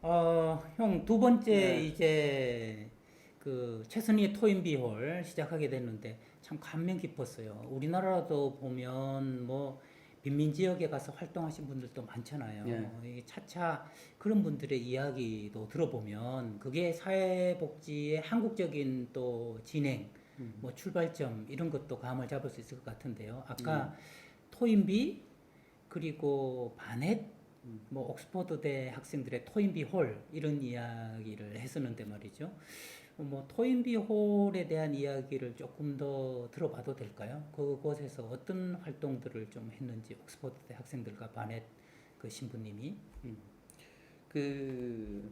형 두 번째 네. 이제 그 최선희의 토인비홀 시작하게 됐는데 참 감명 깊었어요. 우리나라도 보면 뭐 빈민 지역에 가서 활동하신 분들도 예. 많잖아요. 이게 차차 그런 분들의 이야기도 들어보면 그게 사회복지의 한국적인 또 진행, 뭐 출발점 이런 것도 감을 잡을 수 있을 것 같은데요. 아까 토인비 그리고 바넷 뭐 옥스퍼드대 학생들의 토인비 홀 이런 이야기를 했었는데 말이죠. 뭐 토인비 홀에 대한 이야기를 조금 더 들어봐도 될까요? 그곳에서 어떤 활동들을 좀 했는지 옥스퍼드대 학생들과 바넷 그 신부님이. 그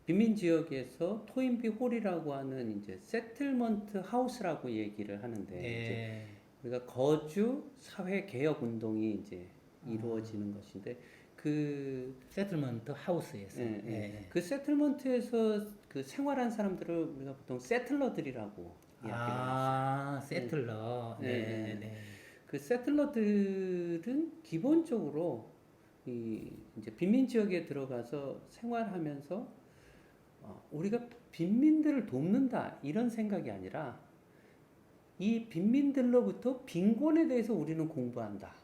빈민 지역에서 토인비 홀이라고 하는 이제 세틀먼트 하우스라고 얘기를 하는데 이제 네. 우리가 거주 사회 개혁 운동이 이제 이루어지는 것인데 그 세틀먼트 하우스에서. 예, 예. 예. 그 세틀먼트에서 그 생활한 사람들을 우리가 보통 세틀러들이라고 이야기를 하죠. 예, 세틀러. 예, 네, 예. 네. 그 세틀러들은 기본적으로 이 이제 빈민 지역에 들어가서 생활하면서 우리가 빈민들을 돕는다 이런 생각이 아니라 이 빈민들로부터 빈곤에 대해서 우리는 공부한다.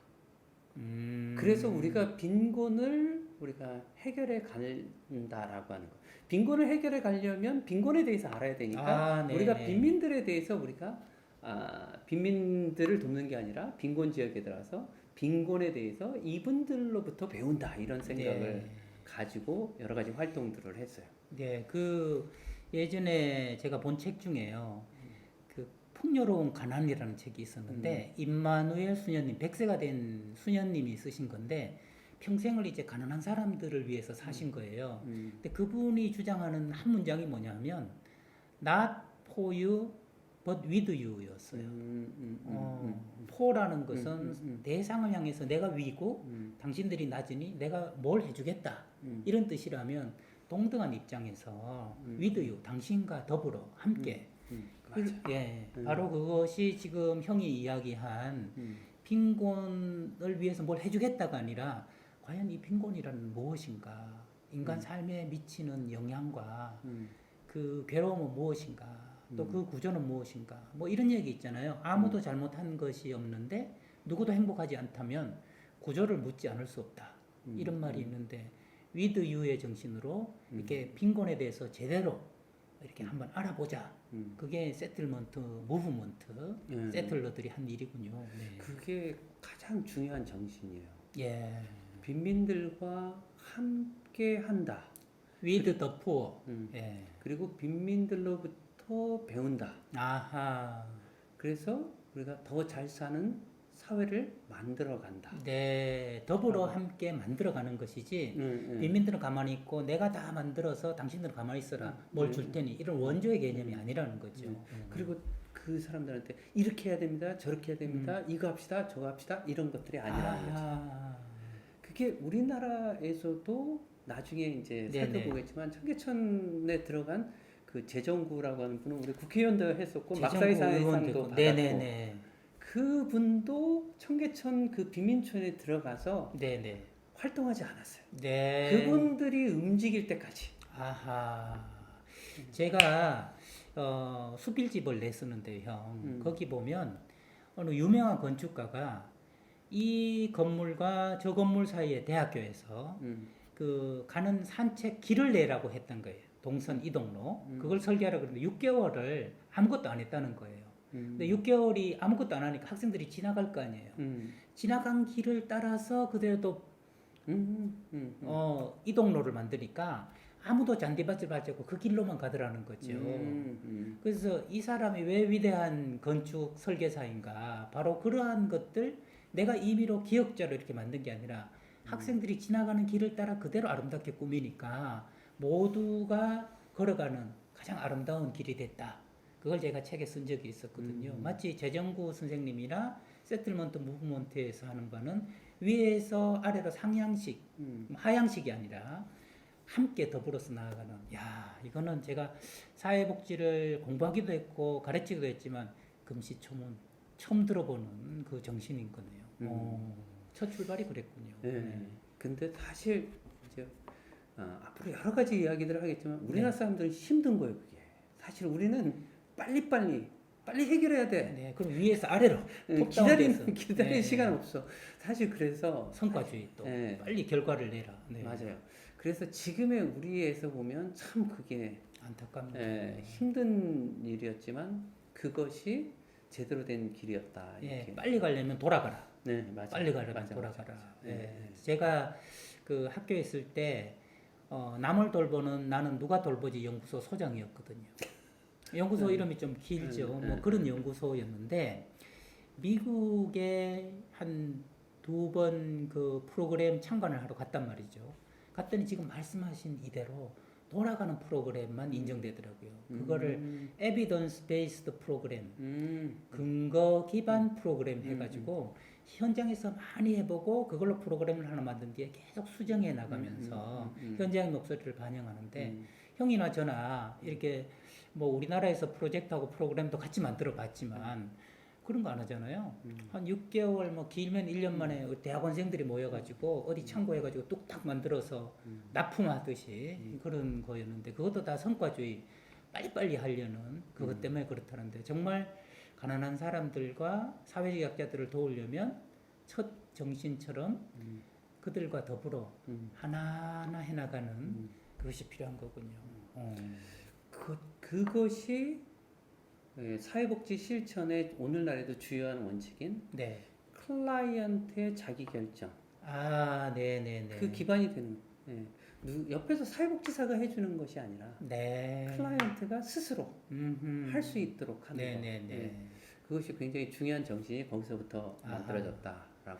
그래서 우리가 빈곤을 우리가 해결해 간다라고 하는 거. 빈곤을 해결해 가려면 빈곤에 대해서 알아야 되니까 아, 네, 우리가 네. 빈민들에 대해서 우리가 빈민들을 돕는 게 아니라 빈곤 지역에 들어가서 빈곤에 대해서 이분들로부터 배운다 이런 생각을 네. 가지고 여러 가지 활동들을 했어요. 네, 그 예전에 제가 본 책 중에요. 그 풍요로운 가난이라는 책이 있었는데 임마누엘 수녀님, 100세가 된 수녀님이 쓰신 건데 평생을 이제 가난한 사람들을 위해서 사신 거예요. 근데 그분이 주장하는 한 문장이 뭐냐면 not for you but with you였어요. for라는 것은 대상을 향해서 내가 위고 당신들이 낮으니 내가 뭘 해주겠다 이런 뜻이라면 동등한 입장에서 with you 당신과 더불어 함께 맞아. 예, 바로 그것이 지금 형이 이야기한 빈곤을 위해서 뭘 해주겠다가 아니라 과연 이 빈곤이란 무엇인가 인간 삶에 미치는 영향과 그 괴로움은 무엇인가 또 그 구조는 무엇인가 뭐 이런 얘기 있잖아요. 아무도 잘못한 것이 없는데 누구도 행복하지 않다면 구조를 묻지 않을 수 없다 이런 말이 있는데 with you의 정신으로 이렇게 빈곤에 대해서 제대로 이렇게 한번 알아보자. 그게 세틀먼트 무브먼트 세틀러들이 한 일이군요. 네. 그게 가장 중요한 정신이에요. 예. 빈민들과 함께 한다. with the poor. 예. 그리고 빈민들로부터 배운다. 아하. 그래서 우리가 더 잘 사는 사회를 만들어 간다. 네, 더불어 함께 만들어가는 것이지 빈민들은 가만히 있고 내가 다 만들어서 당신들은 가만히 있어라 뭘 줄 테니 이런 원조의 개념이 아니라는 거죠. 그리고 그 사람들한테 이렇게 해야 됩니다. 저렇게 해야 됩니다. 이거 합시다. 저거 합시다. 이런 것들이 아니라는 거죠. 아, 그게 우리나라에서도 나중에 이제 네네. 살펴보겠지만 청계천에 들어간 그 재정구라고 하는 분은 우리 국회의원도 했었고 재정부 막사이상도 의원도 받았고 네네네. 그분도 청계천 그 빈민촌에 들어가서 네네. 활동하지 않았어요. 네. 그분들이 움직일 때까지. 아하. 제가 수필집을 냈었는데 형 거기 보면 어느 유명한 건축가가 이 건물과 저 건물 사이에 대학교에서 그 가는 산책 길을 내라고 했던 거예요. 동선 이동로. 그걸 설계하라고 그랬는데 6개월을 아무것도 안 했다는 거예요. 근데 6개월이 아무것도 안 하니까 학생들이 지나갈 거 아니에요. 지나간 길을 따라서 그대로 또 이동로를 만드니까 아무도 잔디밭을 밟지 않고 그 길로만 가더라는 거죠. 그래서 이 사람이 왜 위대한 건축 설계사인가? 바로 그러한 것들 내가 임의로 기억자로 이렇게 만든 게 아니라 학생들이 지나가는 길을 따라 그대로 아름답게 꾸미니까 모두가 걸어가는 가장 아름다운 길이 됐다. 그걸 제가 책에 쓴 적이 있었거든요. 마치 재정구 선생님이나 세틀먼트 무브먼트에서 하는 바는 위에서 아래로 상향식, 하향식이 아니라 함께 더불어서 나아가는. 야, 이거는 제가 사회복지를 공부하기도 했고 가르치기도 했지만 금시초문 처음 들어보는 그 정신인 거네요. 첫 출발이 그랬군요. 네. 근데 사실 이제 앞으로 여러 가지 이야기들을 하겠지만 우리나라 사람들은 힘든 거예요. 그게 사실 우리는 빨리 해결해야 돼. 네, 그럼 위에서 아래로 기다리는 네. 시간 없어. 사실 그래서 성과주의 또 네. 빨리 결과를 내라. 네. 맞아요. 그래서 지금의 우리에서 보면 참 그게 안타깝니다. 힘든 일이었지만 그것이 제대로 된 길이었다. 예, 이렇게. 빨리 가려면 돌아가라. 네, 맞아요. 빨리 가려면 맞아, 돌아가라. 맞아. 예. 네. 제가 그 학교에 있을 때 남을 돌보는 나는 누가 돌보지 연구소 소장이었거든요. 연구소 이름이 좀 길죠. 뭐 그런 연구소였는데 미국에 한 2번 그 프로그램 참관을 하러 갔단 말이죠. 갔더니 지금 말씀하신 이대로 돌아가는 프로그램만 인정되더라고요. 그거를 evidence based 프로그램, 근거 기반 프로그램 해가지고 현장에서 많이 해보고 그걸로 프로그램을 하나 만든 뒤에 계속 수정해 나가면서 현장의 목소리를 반영하는데 형이나 저나 이렇게 뭐 우리나라에서 프로젝트하고 프로그램도 같이 만들어 봤지만 그런 거 안 하잖아요. 한 6개월 뭐 길면 1년 만에 대학원생들이 모여가지고 어디 참고해가지고 뚝딱 만들어서 납품하듯이 그런 거였는데 그것도 다 성과주의 빨리빨리 하려는 그것 때문에 그렇다는데 정말 가난한 사람들과 사회적 약자들을 도우려면 첫 정신처럼 그들과 더불어 하나하나 해나가는 그것이 필요한 거군요. 그것이 사회복지 실천의 오늘날에도 주요한 원칙인 네. 클라이언트의 자기 결정. 네네네. 그 기반이 되는. 옆에서 사회복지사가 해주는 것이 아니라 네. 클라이언트가 스스로 할 수 있도록 하는 네네네. 그것이 굉장히 중요한 정신이 거기서부터 만들어졌다라고.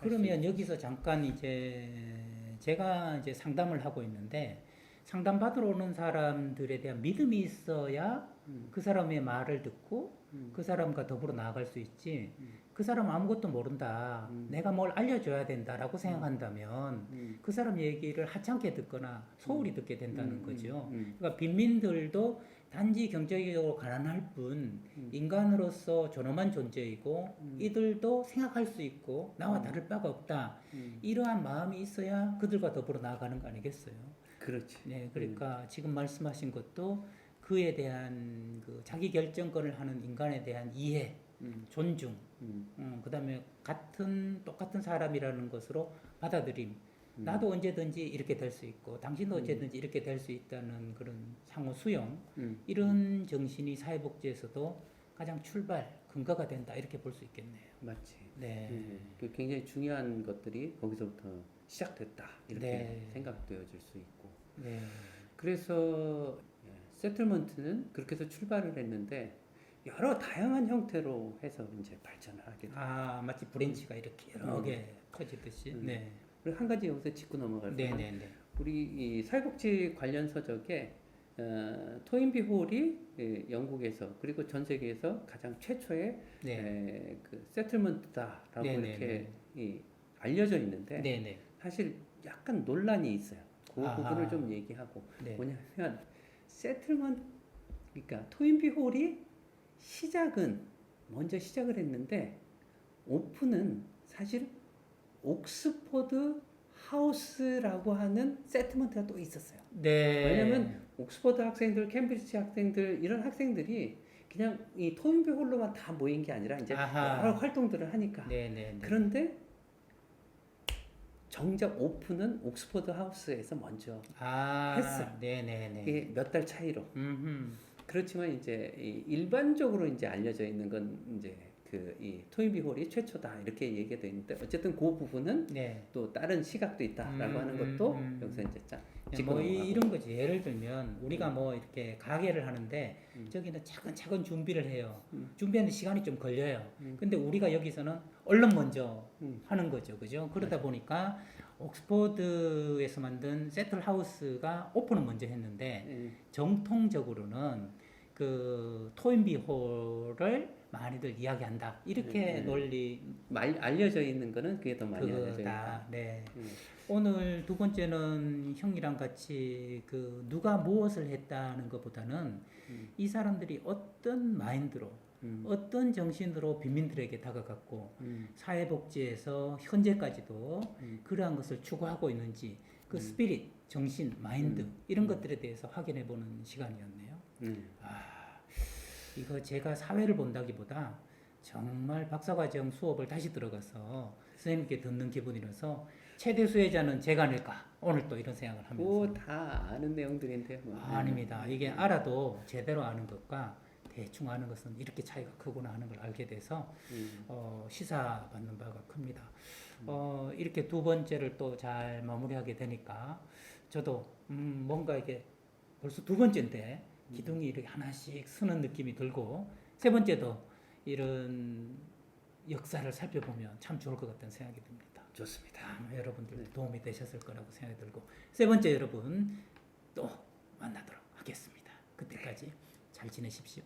그러면 여기서 잠깐 이제 제가 이제 상담을 하고 있는데 상담 받으러 오는 사람들에 대한 믿음이 있어야 그 사람의 말을 듣고 그 사람과 더불어 나아갈 수 있지. 그 사람 아무것도 모른다. 내가 뭘 알려줘야 된다라고 생각한다면 그 사람 얘기를 하찮게 듣거나 소홀히 듣게 된다는 거죠. 그러니까 빈민들도 단지 경제적으로 가난할 뿐 인간으로서 존엄한 존재이고 이들도 생각할 수 있고 나와 다를 바가 없다. 이러한 마음이 있어야 그들과 더불어 나아가는 거 아니겠어요? 그렇지. 네, 그러니까 지금 말씀하신 것도 그에 대한 그 자기 결정권을 하는 인간에 대한 이해, 존중, 그다음에 똑같은 사람이라는 것으로 받아들임. 나도 언제든지 이렇게 될 수 있고, 당신도 언제든지 이렇게 될 수 있다는 그런 상호 수용, 이런 정신이 사회복지에서도 가장 출발 근거가 된다 이렇게 볼 수 있겠네요. 맞지. 네. 그 굉장히 중요한 것들이 거기서부터 시작됐다 이렇게 생각되어질 수 있고. 네. 그래서 세틀먼트는 그렇게 해서 출발을 했는데 여러 다양한 형태로 해서 이제 발전을 하게 돼요. 마치 브랜치가 이렇게 여러 개 퍼지듯이. 네. 그리고 한 가지 여기서 짚고 넘어갈 거는 네네네. 우리 이 사회복지 관련 서적에 토인비 홀이 영국에서 그리고 전 세계에서 가장 최초의 그 세틀먼트다라고 이렇게 알려져 있는데 네네. 사실 약간 논란이 있어요. 그 부분을 좀 얘기하고 뭐냐면 세틀먼트 그러니까 토인비 홀이 먼저 시작을 했는데 오픈은 사실 옥스퍼드 하우스라고 하는 세틀먼트가 또 있었어요. 네. 왜냐면 옥스퍼드 학생들, 캠브리지 학생들 이런 학생들이 그냥 이 토인비 홀로만 다 모인 게 아니라 이제 여러 활동들을 하니까. 네네. 그런데 정작 오픈은 옥스퍼드 하우스에서 먼저 했어. 네네네. 이게 몇 달 차이로. 그렇지만 이제 일반적으로 이제 알려져 있는 건 이제 그 이 토인비 홀이 최초다 이렇게 얘기가 돼 있는데 어쨌든 그 부분은 또 다른 시각도 있다라고 하는 것도 여기서 이제 뭐 이런 거지. 예를 들면 우리가 뭐 이렇게 가게를 하는데 저기는 차근차근 준비를 해요. 준비하는 시간이 좀 걸려요. 근데 우리가 여기서는 얼른 먼저 하는 거죠. 그죠? 그러다 보니까 옥스퍼드에서 만든 세틀 하우스가 오픈은 먼저 했는데 정통적으로는 그 토인비 홀을 많이들 이야기한다. 이렇게 논리 알려져 있는 거는 그게 더 많이 알려져 있다. 네. 오늘 두 번째는 형이랑 같이 그 누가 무엇을 했다는 것보다는 이 사람들이 어떤 마인드로 어떤 정신으로 빈민들에게 다가갔고 사회복지에서 현재까지도 그러한 것을 추구하고 있는지 그 스피릿 정신, 마인드 이런 것들에 대해서 확인해 보는 시간이었네요. 이거 제가 사회를 본다기보다 정말 박사과정 수업을 다시 들어가서 선생님께 듣는 기분이라서 최대 수혜자는 제가 아닐까 오늘 또 이런 생각을 하면서. 다 아는 내용들인데요. 뭐. 아닙니다. 이게 알아도 제대로 아는 것과 대충 아는 것은 이렇게 차이가 크구나 하는 걸 알게 돼서 시사받는 바가 큽니다. 이렇게 두 번째를 또 잘 마무리하게 되니까 저도 뭔가 이게 벌써 두 번째인데 기둥이 이렇게 하나씩 서는 느낌이 들고 세 번째도 이런 역사를 살펴보면 참 좋을 것 같다는 생각이 듭니다. 좋습니다. 여러분들도 도움이 되셨을 거라고 생각이 들고 세 번째 여러분 또 만나도록 하겠습니다. 그때까지 잘 지내십시오.